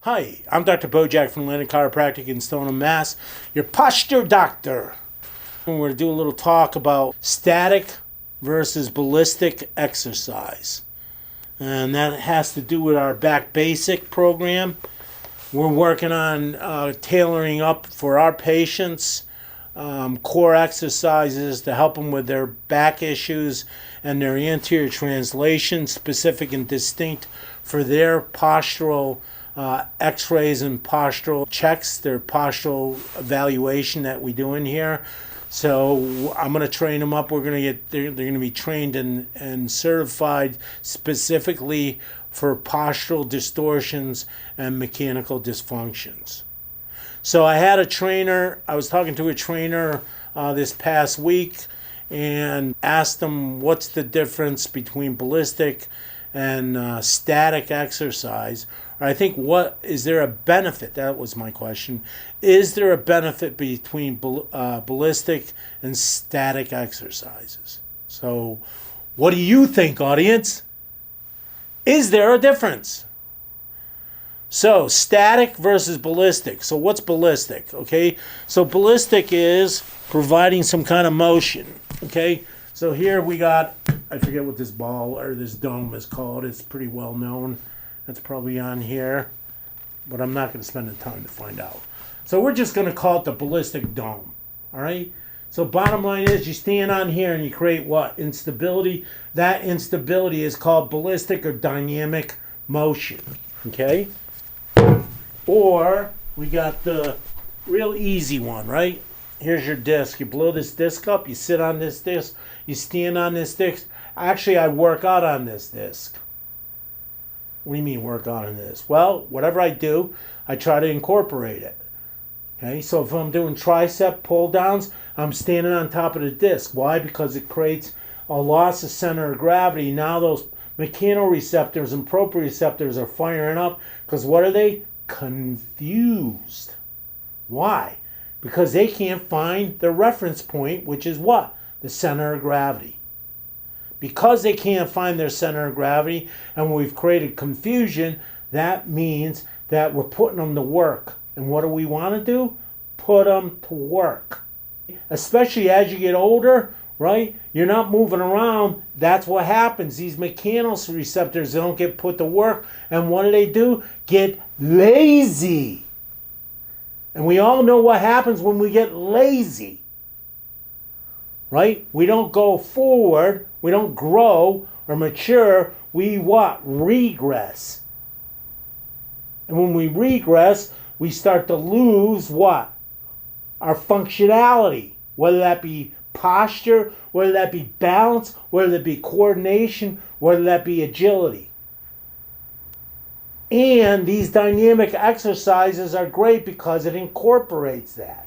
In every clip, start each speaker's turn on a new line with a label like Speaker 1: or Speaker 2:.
Speaker 1: Hi, I'm Dr. Bojack from Atlantic Chiropractic in Stoneham, Mass. Your posture doctor. We're going to do a little talk about static versus ballistic exercise. And that has to do with our Back Basic program. We're working on tailoring up for our patients core exercises to help them with their back issues and their anterior translation, specific and distinct for their postural x-rays and postural checks, their postural evaluation that we do in here. So I'm going to train them up. They're going to be trained and certified specifically for postural distortions and mechanical dysfunctions. So I was talking to a trainer this past week and asked them what's the difference between ballistic and static exercise. Or I think, is there a benefit? That was my question. Is there a benefit between ballistic and static exercises? So what do you think, audience? Is there a difference? So static versus ballistic. So what's ballistic? Okay, so ballistic is providing some kind of motion. Okay, so here we got, I forget what this ball or this dome is called. It's pretty well known. That's probably on here, but I'm not going to spend the time to find out. So we're just going to call it the ballistic dome. All right. So bottom line is, you stand on here and you create what? Instability. That instability is called ballistic or dynamic motion. Okay. Or we got the real easy one, right? Here's your disc. You blow this disc up. You sit on this disc. You stand on this disc. Actually, I work out on this disc. What do you mean work out on this? Well, whatever I do, I try to incorporate it. Okay, so if I'm doing tricep pull downs, I'm standing on top of the disc. Why? Because it creates a loss of center of gravity. Now those mechanoreceptors and proprioceptors are firing up because what are they? Confused. Why? Because they can't find the reference point, which is what? The center of gravity. Because they can't find their center of gravity and we've created confusion, that means that we're putting them to work. And what do we want to do? Put them to work. Especially as you get older, right? You're not moving around. That's what happens. These mechanoreceptors, they don't get put to work. And what do? Get lazy. And we all know what happens when we get lazy. Right? We don't go forward. We don't grow or mature. We what? Regress. And when we regress, we start to lose what? Our functionality. Whether that be posture, whether that be balance, whether that be coordination, whether that be agility. And these dynamic exercises are great because it incorporates that.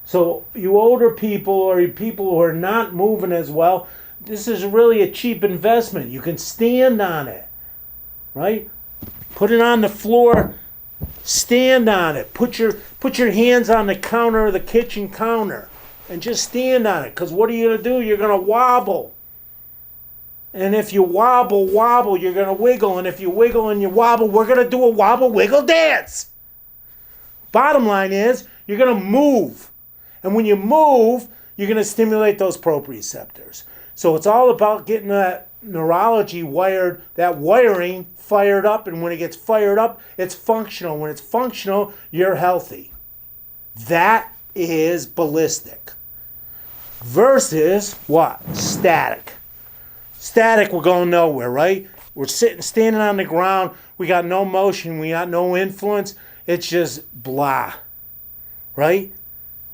Speaker 1: So you older people or you people who are not moving as well, this is really a cheap investment. You can stand on it, right? Put it on the floor, stand on it. Put your hands on the counter of the kitchen counter and just stand on it. Because what are you going to do? You're going to wobble. And if you wobble, you're going to wiggle. And if you wiggle and you wobble, we're going to do a wobble, wiggle dance. Bottom line is, you're going to move. And when you move, you're going to stimulate those proprioceptors. So it's all about getting that neurology wired, that wiring fired up. And when it gets fired up, it's functional. When it's functional, you're healthy. That is ballistic. Versus what? Static. Static, we're going nowhere, right? We're standing on the ground. We got no motion. We got no influence. It's just blah. Right?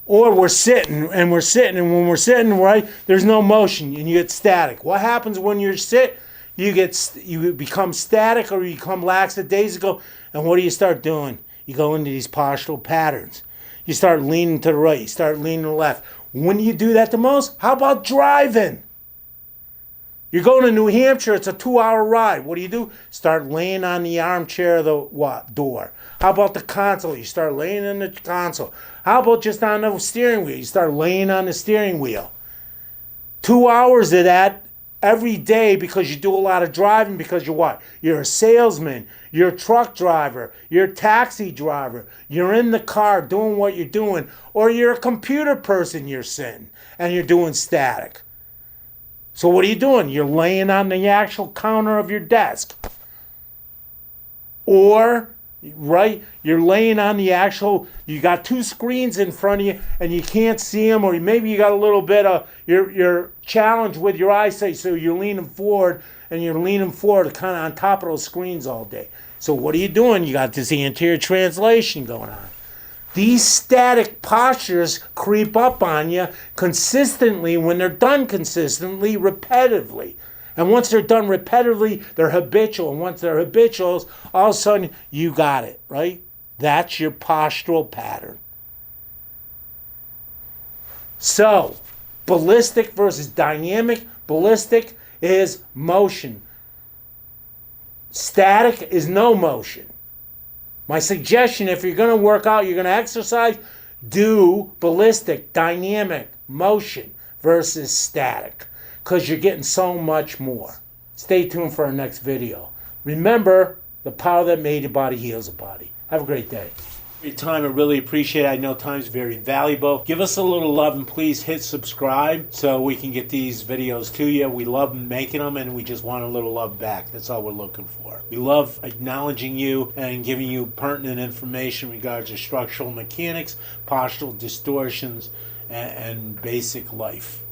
Speaker 1: Or we're sitting, and when we're sitting, right, there's no motion, and you get static. What happens when you sit? You become static or you become lackadaisical, and what do you start doing? You go into these postural patterns. You start leaning to the right. You start leaning to the left. When do you do that the most? How about driving? You're going to New Hampshire. It's a 2-hour ride. What do? Start laying on the armchair of the door. How about the console? You start laying on the console. How about just on the steering wheel? You start laying on the steering wheel. 2 hours of that every day because you do a lot of driving, because you're what? You're a salesman, you're a truck driver, you're a taxi driver, you're in the car doing what you're doing, or you're a computer person, you're sitting and you're doing static. So what are you doing? You're laying on the actual counter of your desk. Or, right, you're laying on the actual, you got two screens in front of you and you can't see them, or maybe you got a little bit of, you're challenged with your eyesight, so you're leaning forward and you're leaning forward kind of on top of those screens all day. So what are you doing? You got this anterior translation going on. These static postures creep up on you consistently when they're done consistently, repetitively. And once they're done repetitively, they're habitual. And once they're habitual, all of a sudden, you got it, right? That's your postural pattern. So, ballistic versus dynamic. Ballistic is motion. Static is no motion. My suggestion, if you're going to work out, you're going to exercise, do ballistic, dynamic, motion versus static, because you're getting so much more. Stay tuned for our next video. Remember, the power that made your body heals the body. Have a great day. Your time, I really appreciate it. I know time is very valuable. Give us a little love and please hit subscribe so we can get these videos to you. We love making them and we just want a little love back. That's all we're looking for. We love acknowledging you and giving you pertinent information in regards to structural mechanics, postural distortions, and basic life.